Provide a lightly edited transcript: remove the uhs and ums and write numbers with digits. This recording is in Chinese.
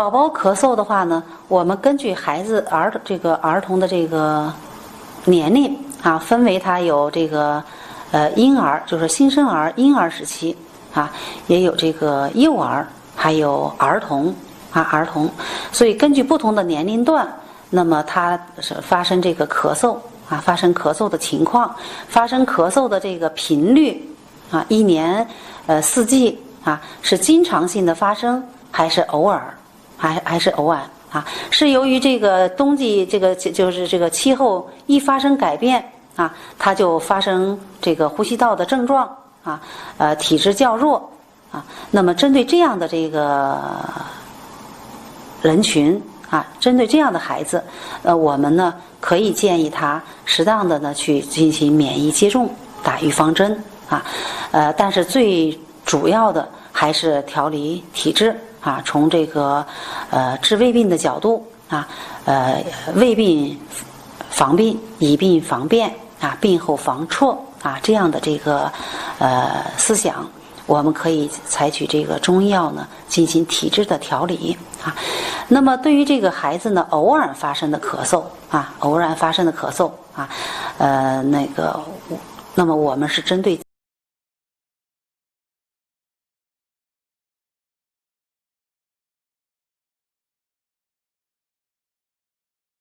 宝宝咳嗽的话呢，我们根据儿童的这个年龄啊，分为他有这个婴儿，就是新生儿、婴儿时期啊，也有这个幼儿，还有儿童啊，儿童。所以根据不同的年龄段，那么它是发生这个咳嗽啊，发生咳嗽的情况，发生咳嗽的这个频率啊，一年四季啊，是经常性的发生，还是偶尔，还是偶尔啊？是由于这个冬季就是这个气候一发生改变啊，它就发生这个呼吸道的症状啊，体质较弱啊。那么针对这样的这个人群啊，针对这样的孩子，我们呢可以建议他适当的呢去进行免疫接种，打预防针啊。但是最主要的还是调理体质啊，从这个治未病的角度啊，未病防病，以病防变啊，病后防错啊，这样的这个思想，我们可以采取这个中医药呢进行体质的调理啊。那么对于这个孩子呢，偶尔发生的咳嗽啊，那么我们是针对